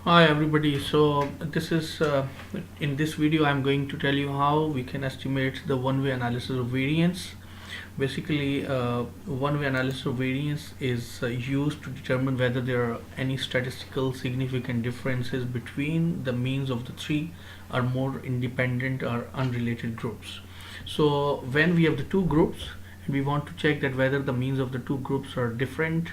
Hi everybody. So this is in this video I'm going to tell you how we can estimate the one-way analysis of variance. Basically, one-way analysis of variance is used to determine whether there are any statistical significant differences between the means of the three or more independent or unrelated groups. So when we have the two groups and we want to check that whether the means of the two groups are different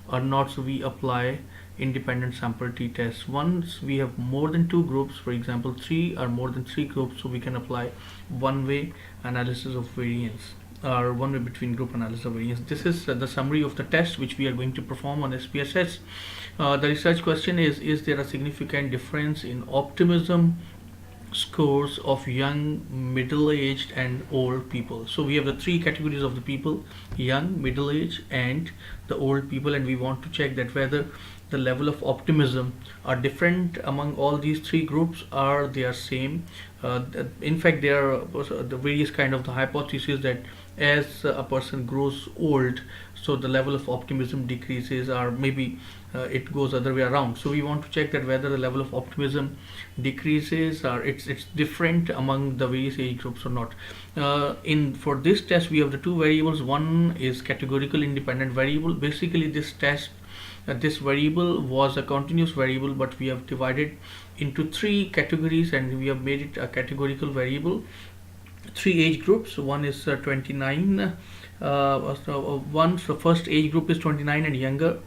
or not, so we apply independent sample t-test. Once we have more than two groups, for example three or more than three groups, so we can apply one-way analysis of variance or one-way between group analysis of variance. This is the summary of the test which we are going to perform on SPSS. The research question is there a significant difference in optimism scores of young, middle-aged and old people? So we have the three categories of the people: young, middle-aged and the old people, and we want to check that whether the level of optimism are different among all these three groups or they are same. In fact, there are the various kind of the hypothesis that as a person grows old, so the level of optimism decreases, or maybe it goes other way around. So we want to check that whether the level of optimism decreases or it's different among the various age groups or not. In for this test we have the two variables. One is categorical independent variable. Basically this test this variable was a continuous variable, but we have divided into three categories and we have made it a categorical variable. Three age groups. One is 29. So first age group is 29 and younger.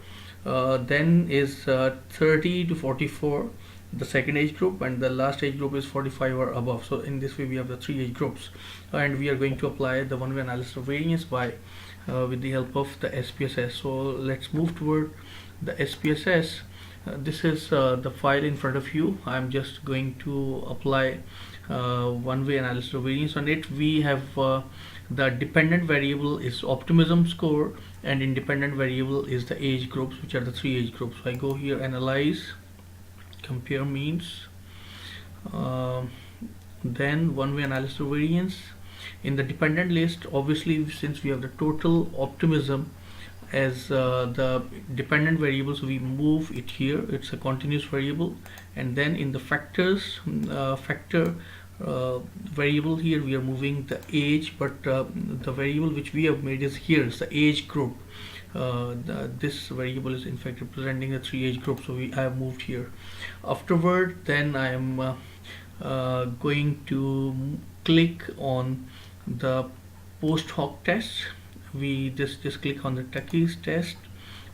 Then is 30 to 44, the second age group, and the last age group is 45 or above. So in this way we have the three age groups, and we are going to apply the one-way analysis of variance by with the help of the SPSS. So let's move toward the SPSS. This is the file in front of you. I'm just going to apply one-way analysis of variance on it. We have the dependent variable is optimism score and independent variable is the age groups, which are the three age groups. So I go here, analyze, compare means, then one-way analysis of variance. In the dependent list, obviously since we have the total optimism as the dependent variable, so we move it here, it's a continuous variable. And then in the factors factor variable, here we are moving the age, but the variable which we have made is here is the age group. This variable is in fact representing the three age groups, so I have moved here. Afterward, then I am going to click on the post hoc test. We just click on the Tucky's test.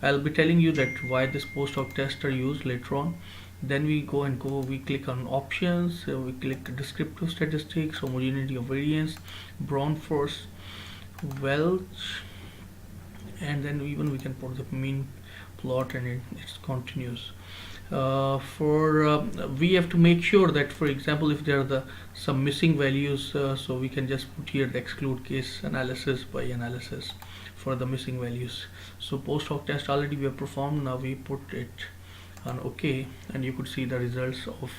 I'll be telling you that why this post hoc tests are used later on. Then we we click on options, we click descriptive statistics, homogeneity of variance, Brown force, Welch, and then even we can put the mean plot, and it's continuous. We have to make sure that, for example, if there are some missing values, so we can just put here the exclude case analysis by analysis for the missing values. So post hoc test already we have performed. Now we put it on OK, and you could see the results of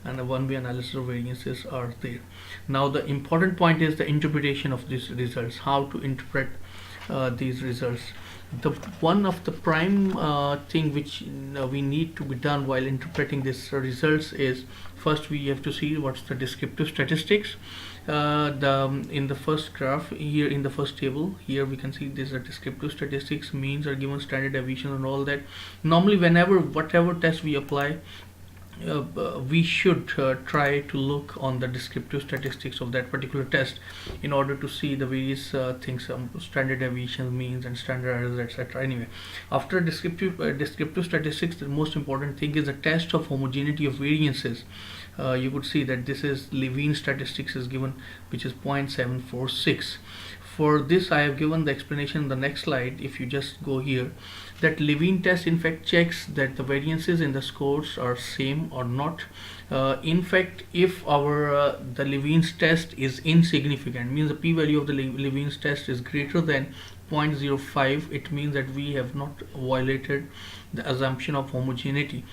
and a one-way analysis of variances are there. Now the important point is the interpretation of these results, how to interpret these results. The one of the prime thing which we need to be done while interpreting these results is, first we have to see what's the descriptive statistics. In the first graph here, in the first table here, we can see these are descriptive statistics, means are given, standard deviation and all that. Normally whatever test we apply, we should try to look on the descriptive statistics of that particular test in order to see the various things, standard deviation, means and standard errors, etc. Anyway, after descriptive statistics, the most important thing is the test of homogeneity of variances. You could see that this is Levine statistics is given, which is 0.746. For this I have given the explanation in the next slide. If you just go here, that Levine test in fact checks that the variances in the scores are same or not. In fact, if our the Levine's test is insignificant, means the p-value of the Levine's test is greater than 0.05, it means that we have not violated the assumption of homogeneity.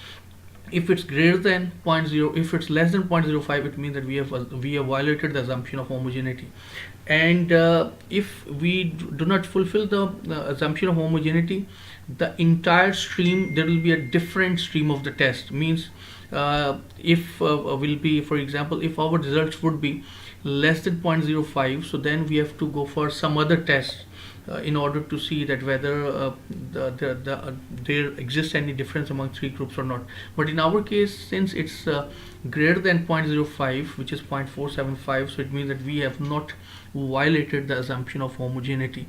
If it's greater than 0.0, if it's less than 0.05, it means that we have violated the assumption of homogeneity. And if we do not fulfill the assumption of homogeneity, the entire stream, there will be a different stream of the test. Means if will be, for example, if our results would be less than 0.05, so then we have to go for some other test in order to see that whether there exists any difference among three groups or not. But in our case, since it's greater than 0.05, which is 0.475, so it means that we have not violated the assumption of homogeneity.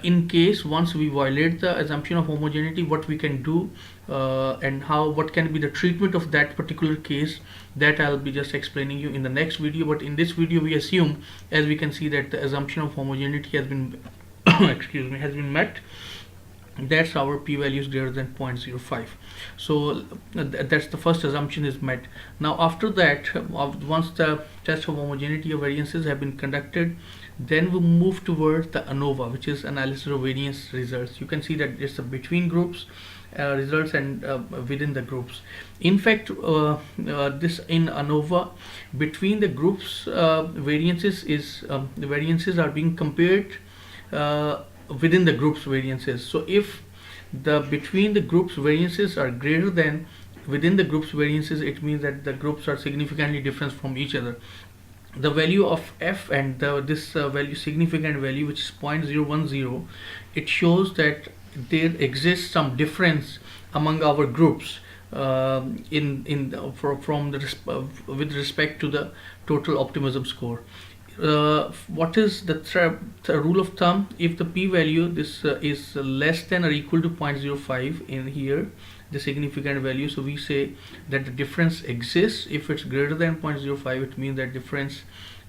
In case once we violate the assumption of homogeneity, what we can do and what can be the treatment of that particular case, that I'll be just explaining you in the next video. But in this video, we assume, as we can see, that the assumption of homogeneity has been excuse me, has been met. That's our p-value is greater than 0.05. So that's the first assumption is met. Now after that, once the test of homogeneity of variances have been conducted, then we move towards the ANOVA, which is analysis of variance results. You can see that it's a between groups results and within the groups. In fact, this in ANOVA, between the groups variances is the variances are being compared within the groups variances. So if the between the groups variances are greater than within the groups variances, it means that the groups are significantly different from each other. The value of f and this value, significant value, which is 0.010, it shows that there exists some difference among our groups from the with respect to the total optimism score. What is the rule of thumb? If the p-value is less than or equal to 0.05 in here, the significant value, so we say that the difference exists. If it's greater than 0.05, it means that difference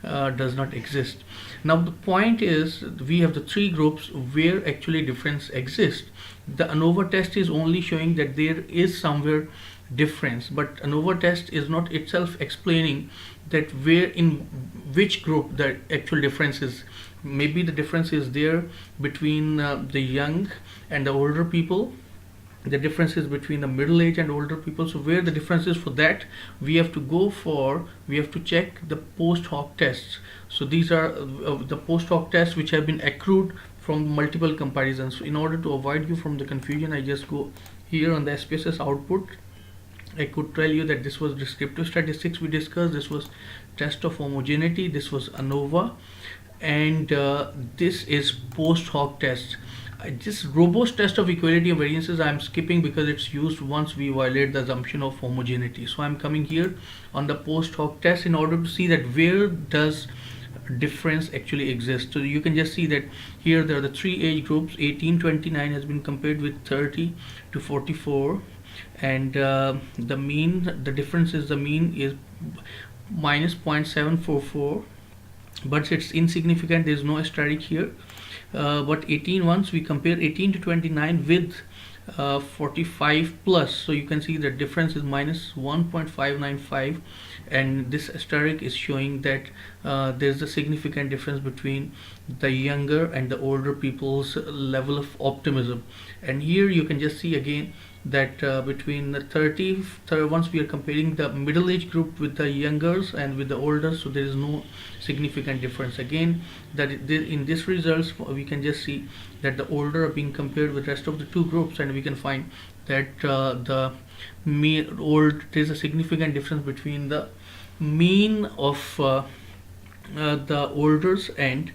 does not exist. Now the point is, we have the three groups where actually difference exists. The ANOVA test is only showing that there is somewhere difference, but ANOVA test is not itself explaining that where in which group the actual difference is. Maybe the difference is there between the young and the older people, the differences between the middle age and older people. So where the difference is, for that we have to check the post hoc tests. So these are the post hoc tests which have been accrued from multiple comparisons. So in order to avoid you from the confusion, I just go here on the SPSS output. I could tell you that this was descriptive statistics we discussed, this was test of homogeneity, this was ANOVA, and this is post hoc test. This robust test of equality of variances I am skipping because it's used once we violate the assumption of homogeneity. So I'm coming here on the post hoc test in order to see that where does difference actually exist. So you can just see that here there are the three age groups. 18-29 has been compared with 30 to 44, and the mean, the difference is, the mean is minus 0.744, but it's insignificant, there is no asterisk here. But 18, once we compare 18 to 29 with 45 plus, so you can see the difference is minus 1.595, and this asterisk is showing that there's a significant difference between the younger and the older people's level of optimism. And here you can just see again that between the 30, once we are comparing the middle age group with the youngers and with the older, so there is no significant difference. Again, that in this results we can just see that the older are being compared with rest of the two groups, and we can find that there's a significant difference between the mean of the olders and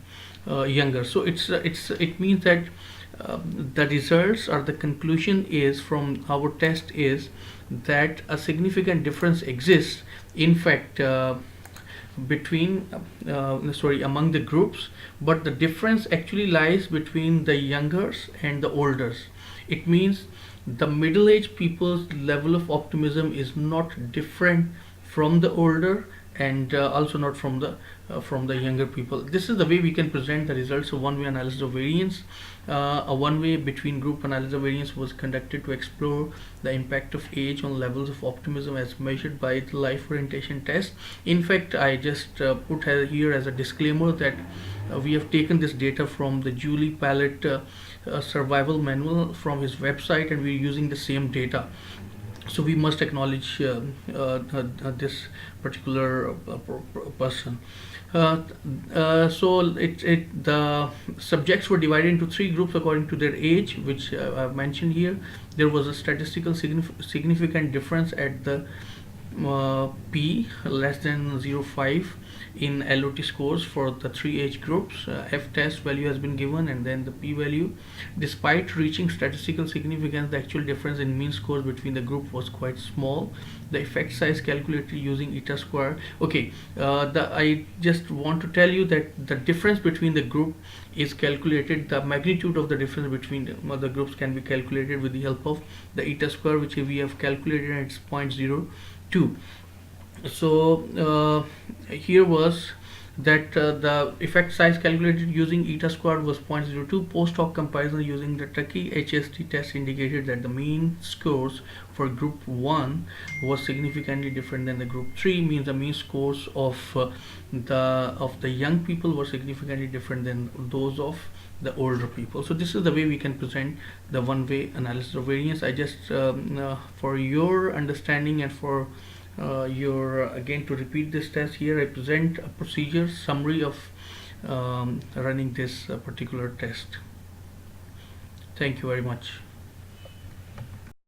younger. So it means that the results or the conclusion is from our test is that a significant difference exists, in fact, between among the groups, but the difference actually lies between the youngers and the olders. It means the middle-aged people's level of optimism is not different from the older, and also not from the younger people. This is the way we can present the results of one-way analysis of variance. A one-way between group analysis of variance was conducted to explore the impact of age on levels of optimism as measured by the life orientation test. In fact, I just put here as a disclaimer that we have taken this data from the Julie Pallet survival manual from his website, and we're using the same data. So we must acknowledge this particular person. The subjects were divided into three groups according to their age, which I've mentioned here. There was a statistical significant difference at the P less than 0.5 in LOT scores for the three age groups. F test value has been given, and then the P value. Despite reaching statistical significance, the actual difference in mean scores between the group was quite small. The effect size calculated using eta square. Okay, I just want to tell you that the difference between the group is calculated. The magnitude of the difference between the groups can be calculated with the help of the eta square, which we have calculated, and it's 0.02. So here was that the effect size calculated using eta squared was 0.02. Post hoc comparison using the Turkey HST test indicated that the mean scores for group 1 was significantly different than the group 3. Means the mean scores of the young people were significantly different than those of the older people. So this is the way we can present the one-way analysis of variance. I just for your understanding and for again to repeat this test here, I present a procedure summary of running this particular test. Thank you very much.